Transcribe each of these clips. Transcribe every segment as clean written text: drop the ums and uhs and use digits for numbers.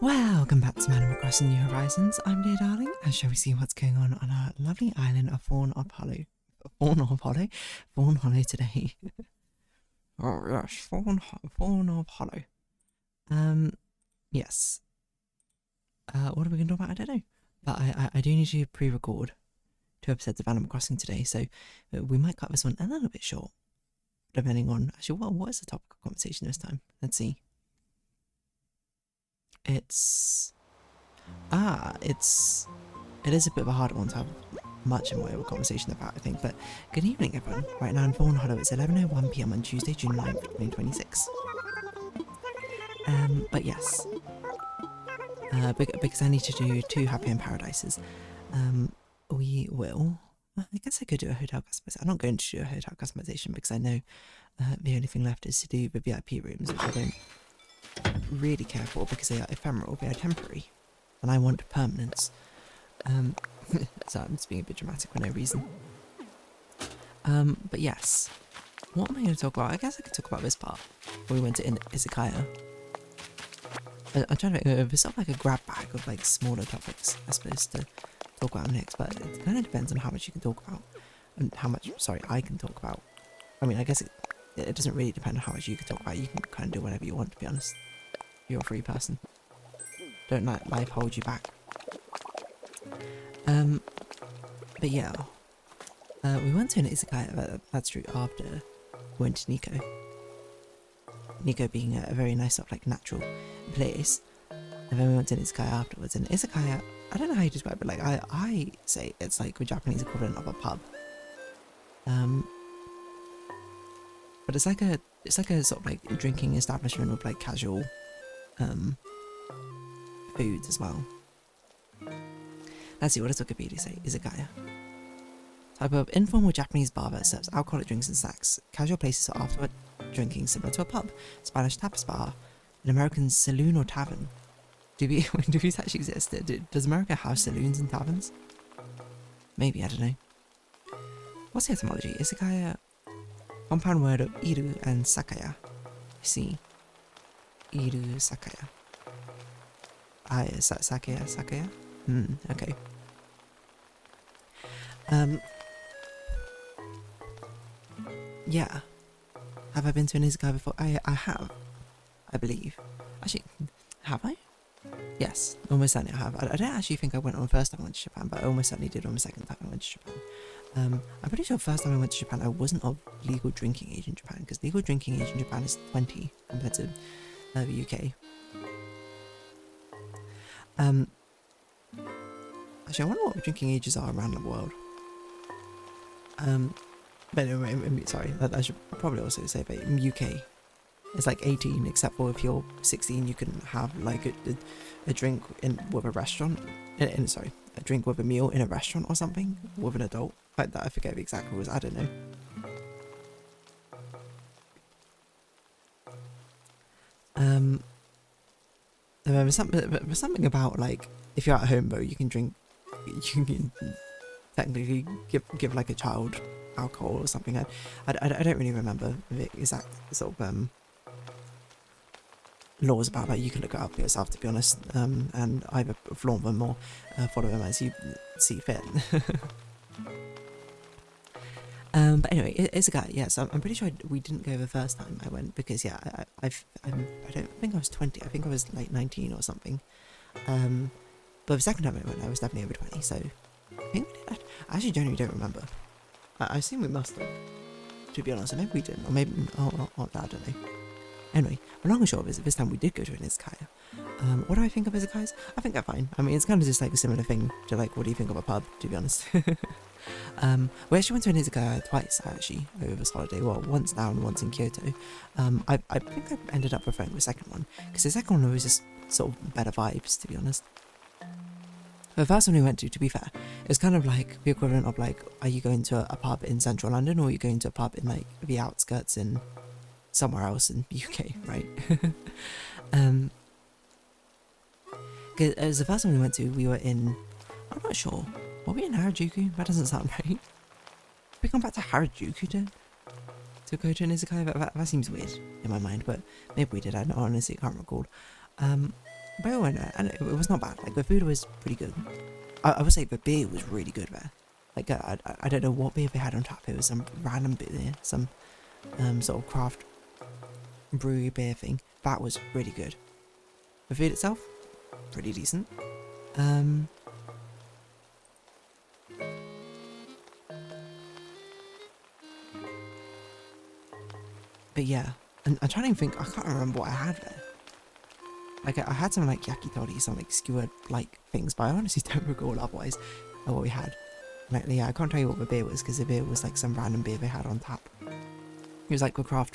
Welcome back to Animal Crossing New Horizons. I'm dear darling, and shall we see what's going on our lovely island of Fawnhallow today. Oh yes, Fawnhallow. Yes. What are we going to talk about? I don't know. But I do need to pre-record 2 episodes of Animal Crossing today, so we might cut this one a little bit short, depending on actually what is the topic of conversation this time. Let's see. It is a bit of a hard one to have much in the way of a conversation about, I think, but good evening everyone. Right now in Fawnhallow it's 11:01 PM on Tuesday, June 9th, 2026. But yes, because I need to do 2 Happy in Paradises, we will, I guess I could do a hotel customization. I'm not going to do a hotel customization because I know the only thing left is to do the VIP rooms, which I don't really care for because they are ephemeral, they are temporary, and I want permanence. So I'm just being a bit dramatic for no reason. But yes, what am I going to talk about? I guess I could talk about this part where we went to Izakaya. I'm trying to make there's sort of like a grab bag of like smaller topics I suppose to talk about next, but it kind of depends on how much you can talk about and how much I can talk about. I mean, I guess it doesn't really depend on how much you can talk about. You can kind of do whatever you want, to be honest. You're a free person. Don't let life hold you back. But yeah, we went to an Izakaya, that's true, after we went to Nico. Nico being a very nice sort of like natural place. And then we went to an Izakaya afterwards. And Izakaya, I don't know how you describe it, like I say it's like the Japanese equivalent of a pub. But it's like a sort of like drinking establishment with like casual foods as well. Let's see, what does Wikipedia say? Izakaya. Type of informal Japanese bar that serves alcoholic drinks and snacks. Casual places for afterward drinking similar to a pub. Spanish tapas bar. An American saloon or tavern. Do these actually exist? Does America have saloons and taverns? Maybe, I don't know. What's the etymology? Izakaya, compound word of iru and sakaya. See. Iru sakaya. Ah, is that sakaya? Okay. Yeah. Have I been to an Izakaya before? I have. I believe. Actually, have I? Yes, almost certainly I have. I don't actually think I went on the first time I went to Japan, but I almost certainly did on the second time I went to Japan. I'm pretty sure the first time I went to Japan I wasn't of legal drinking age in Japan, because legal drinking age in Japan is 20 compared to the UK. Actually, I wonder what the drinking ages are around the world. But anyway, sorry, I should probably also say that in UK it's like 18, except for if you're 16 you can have like a drink with a restaurant, sorry, a drink with a meal in a restaurant or something with an adult. Like that, I forget the exact rules, I don't know. There's something about like if you're at home though, you can technically give like a child alcohol or something. I don't really remember the exact sort of laws about that. You can look it up yourself, to be honest, and either flaunt them or follow them as you see fit. But anyway, it's a guy. Yeah, so I'm pretty sure we didn't go the first time I went because yeah, I don't think I was 20. I think I was like 19 or something. But the second time I went, I was definitely over 20. So I think we did. I actually genuinely don't remember. I assume we must have, to be honest. Or maybe we didn't, or maybe I don't know. Anyway, the long and short of it is this time we did go to an Izakaya. What do I think of Izakayas? I think they're fine. I mean, it's kind of just like a similar thing to like, what do you think of a pub, to be honest? We actually went to an Izakaya twice, actually, over this holiday. Well, once now and once in Kyoto. I think I ended up preferring the second one, because the second one was just sort of better vibes, to be honest. The first one we went to be fair, it was kind of like the equivalent of like, are you going to a pub in central London, or are you going to a pub in like the outskirts in somewhere else in the UK, right? Cause it was the first one we went to, we were in, I'm not sure, were we in Harajuku? That doesn't sound right. Did we come back to Harajuku to go to an Izakaya? That seems weird in my mind, but maybe we did, I honestly can't recall. But and it was not bad. Like the food was pretty good. I would say the beer was really good there. Like I don't know what beer they had on tap. It was some random beer, some sort of craft brewery beer thing. That was really good. The food itself, pretty decent. But yeah, and I'm trying to think. I can't remember what I had there. Like I had some like yakitori, some like skewered like things, but I honestly don't recall otherwise what we had. Like yeah, I can't tell you what the beer was because the beer was like some random beer they had on tap. It was like a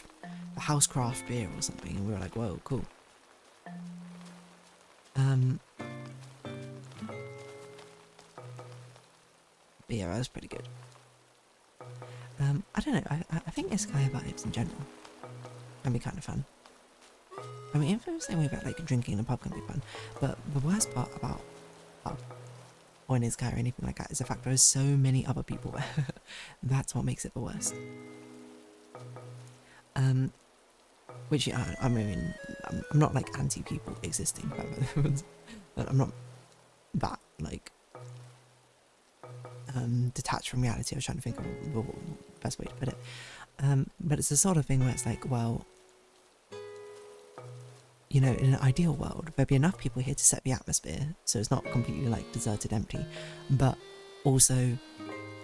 house craft beer or something, and we were like, whoa, cool. But yeah, that was pretty good. I don't know. I think Izakaya vibes in general can be kind of fun. I mean, if it was the same way about like drinking in a pub can be fun, but the worst part about pub or an Izakaya or anything like that is the fact there are so many other people there. That's what makes it the worst. Which yeah, I mean, I'm not like anti people existing, but I'm not that like detached from reality. I was trying to think of the best way to put it. But it's the sort of thing where it's like, well, you know, in an ideal world, there'd be enough people here to set the atmosphere, so it's not completely like deserted, empty, but also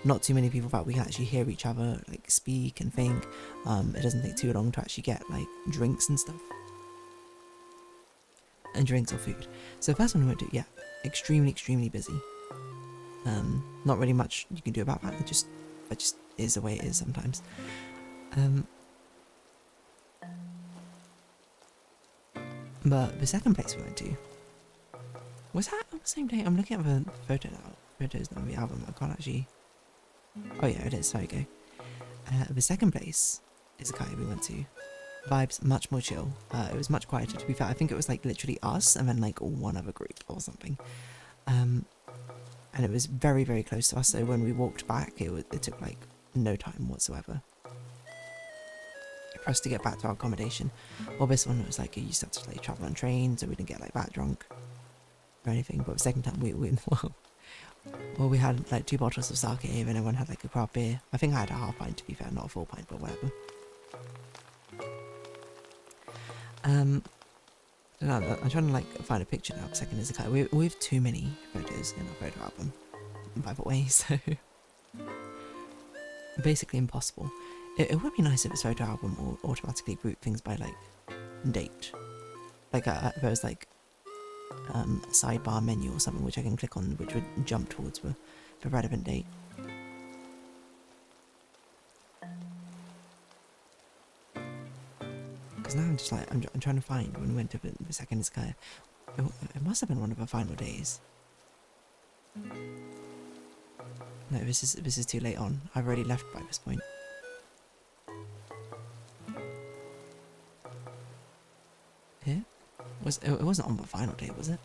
not too many people that we can actually hear each other like speak and think. It doesn't take too long to actually get like drinks and stuff, and drinks or food. So the first one we went to, yeah, extremely busy. Not really much you can do about that. It just is the way it is sometimes. But the second place we went to, was that on the same day? I'm looking at the photos now of the album. I can't actually. Oh yeah, it is. There you go. The second place, Izakaya, we went to. Vibes much more chill. It was much quieter, to be fair. I think it was like literally us and then like one other group or something. And it was very close to us. So when we walked back, it took like no time whatsoever for us to get back to our accommodation. Well, this one was like you used to have to like travel on train, so we didn't get like that drunk or anything. But the second time well, we had like 2 bottles of sake, and everyone had like a craft beer. I think I had a half pint, to be fair, not a full pint, but whatever. I'm trying to like find a picture now. Second Izakaya. We have too many photos in our photo album, by the way, so basically impossible. It would be nice if this photo album will automatically group things by like date. Like there was like a sidebar menu or something which I can click on, which would jump towards the relevant date. Because now I'm just like, I'm trying to find when we went to the second Izakaya. It must have been one of the final days. No, this is too late on. I've already left by this point. Here? It wasn't on the final day, was it?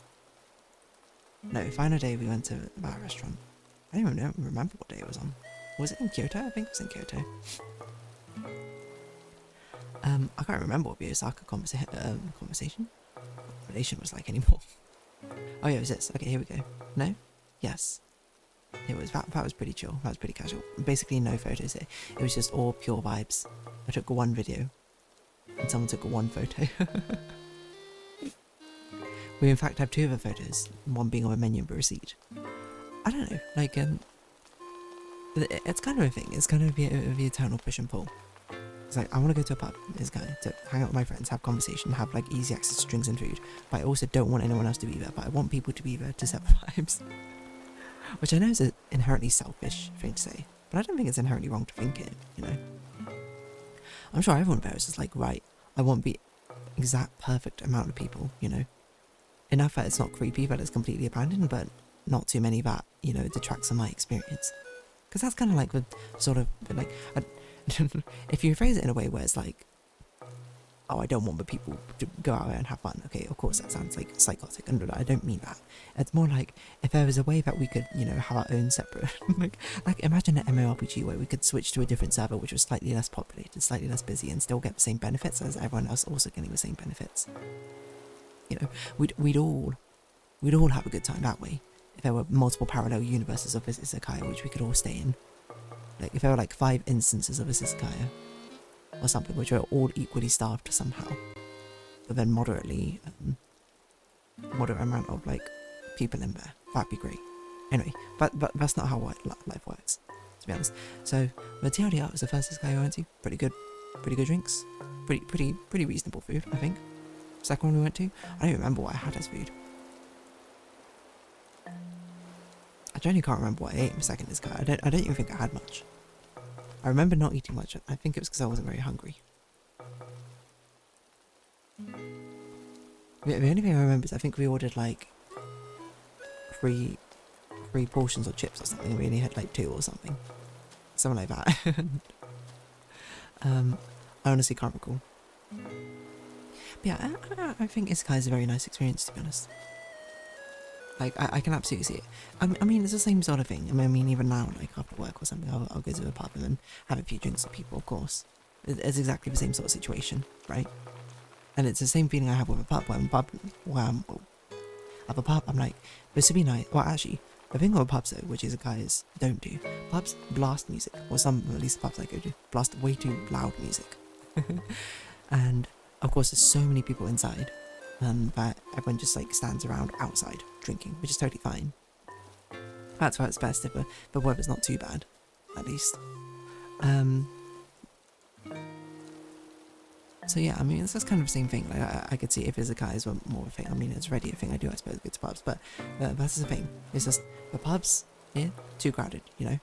No, final day we went to that restaurant. I don't even remember what day it was on. Was it in Kyoto? I think it was in Kyoto. I can't remember what the Osaka conversation relation was like anymore. Oh yeah, it was this. Okay, here we go. No? Yes. It was that was pretty chill. That was pretty casual. Basically no photos here. It was just all pure vibes. I took one video and someone took one photo. We in fact have 2 other photos, one being on a menu and a receipt. I don't know, like it's kind of a thing. It's kind of the eternal push and pull. It's like I want to go to a pub, to hang out with my friends, have conversation, have like easy access to drinks and food. But I also don't want anyone else to be there. But I want people to be there to set the vibes. Which I know is an inherently selfish thing to say, but I don't think it's inherently wrong to think it, you know. I'm sure everyone there is just like, right, I want the exact perfect amount of people, you know. Enough that it's not creepy, that it's completely abandoned, but not too many that, you know, detracts from my experience. Because that's kind of like the sort of, like, if you phrase it in a way where it's like, oh, I don't want the people to go out there and have fun. Okay, of course that sounds like psychotic, and I don't mean that. It's more like if there was a way that we could, you know, have our own separate, like imagine an MMORPG where we could switch to a different server which was slightly less populated, slightly less busy, and still get the same benefits as everyone else also getting the same benefits. You know, we'd all have a good time that way. If there were multiple parallel universes of this Izakaya which we could all stay in. Like if there were like 5 instances of this Izakaya or something which were all equally staffed somehow, but then moderate amount of like people in there, that'd be great. Anyway, but that's not how life works, to be honest. So the TLDR was the first Izakaya I went to. Pretty good drinks, pretty reasonable food, I think. Second one we went to, I don't remember what I had as food. I genuinely can't remember what I ate in the second Izakaya. I don't even think I had much. I remember not eating much. I think it was because I wasn't very hungry. The only thing I remember is I think we ordered like three portions of chips or something. We only had like 2 or something like that. I honestly can't recall. But yeah, I think Izakaya is a very nice experience, to be honest. Like, I can absolutely see it. I mean, it's the same sort of thing. I mean, even now, like, after work or something, I'll go to a pub and then have a few drinks with people, of course. It's exactly the same sort of situation, right? And it's the same feeling I have with a pub. At a pub, I'm like, this would be nice. Well, actually, the thing with pubs, though, which Izakayas don't do, pubs blast music. Or some, at least the pubs I go to, blast way too loud music. And, of course, there's so many people inside. That everyone just like stands around outside drinking, which is totally fine. That's why it's best if the weather's not too bad, at least. So yeah, I mean, it's just kind of the same thing. Like I could see if Izakayas were more of a thing. I mean, it's already a thing I do, I suppose, go to pubs, but that's the thing. It's just the pubs, yeah, too crowded, you know.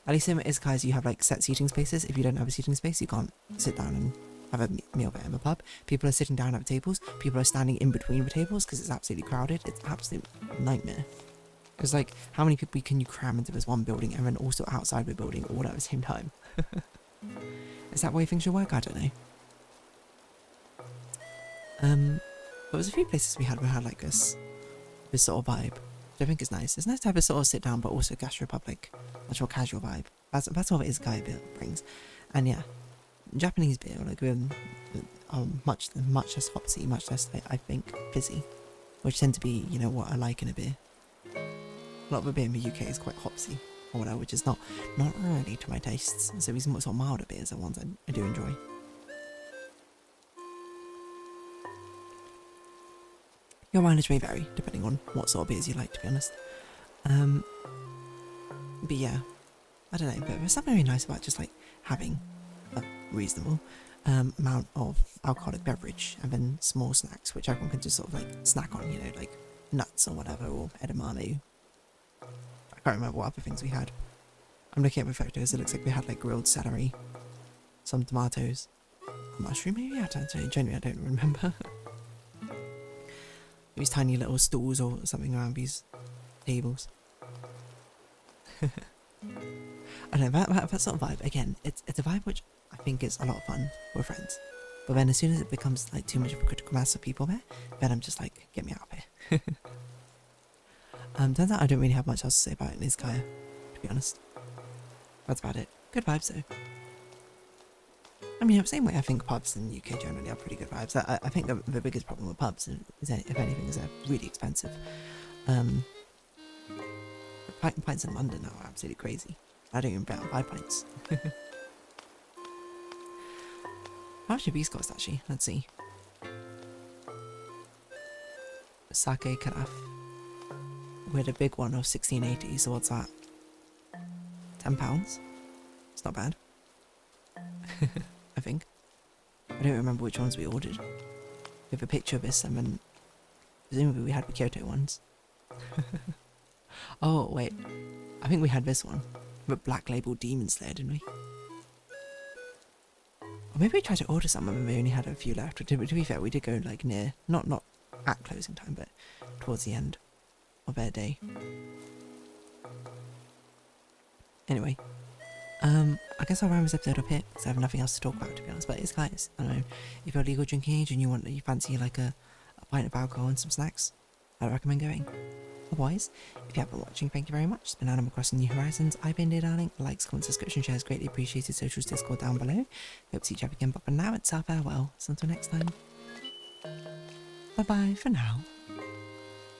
At least in Izakayas you have like set seating spaces. If you don't have a seating space, you can't sit down and have a meal there in the pub. People are sitting down at the tables. People are standing in between the tables because it's absolutely crowded. It's an absolute nightmare. It's like, how many people can you cram into this one building and then also outside the building all at the same time? Is that the way things should work? I don't know. There was a few places we had like this sort of vibe, which I think is nice. It's nice to have a sort of sit down but also gastropub, much more casual vibe. That's what it Izakaya brings. And yeah, Japanese beer, like much less hopsy, much less, I think, fizzy, which tend to be, you know, what I like in a beer. A lot of the beer in the UK is quite hopsy or whatever, which is not really to my tastes. So these sort of milder beers are ones I do enjoy. Your mileage may vary depending on what sort of beers you like, to be honest. But yeah, I don't know. But there's something really nice about just like having a reasonable amount of alcoholic beverage and then small snacks which everyone can just sort of like snack on, you know, like nuts or whatever, or edamame. I can't remember what other things we had. I'm looking at my photos. It looks like we had like grilled celery, some tomatoes, a mushroom maybe. I don't know. Genuinely, I don't remember. These tiny little stools or something around these tables. I don't know, that sort of vibe, again, it's a vibe which I think is a lot of fun with friends. But then as soon as it becomes like too much of a critical mass of people there, then I'm just like, get me out of here. Turns out I don't really have much else to say about Izakaya, to be honest. That's about it. Good vibes though. I mean, the same way I think pubs in the UK generally are pretty good vibes. I think the biggest problem with pubs is, if anything, is they're really expensive. Pints in London now are absolutely crazy. I don't even bet on 5 pints. How much do these cost actually? Let's see. Sake carafe. We had a big one of 1680, so what's that? £10? It's not bad. I think. I don't remember which ones we ordered. We have a picture of this and then presumably we had the Kyoto ones. Oh wait, I think we had this one. The Black Label Demon Slayer, didn't we? Or maybe we tried to order some and we only had a few left. To be fair, we did go like near, not at closing time, but towards the end of their day. Anyway, I guess I'll round this episode up here because I have nothing else to talk about, to be honest. But it's guys, I don't know, if you're legal drinking age and you fancy like a pint of alcohol and some snacks, I'd recommend going. Otherwise, if you have been watching, thank you very much. It's been Animal Crossing New Horizons. I've been dear darling. Likes, comments, subscription, shares greatly appreciated. Socials, Discord down below. Hope to see you again, but for now it's our farewell. So until next time. bye bye for now.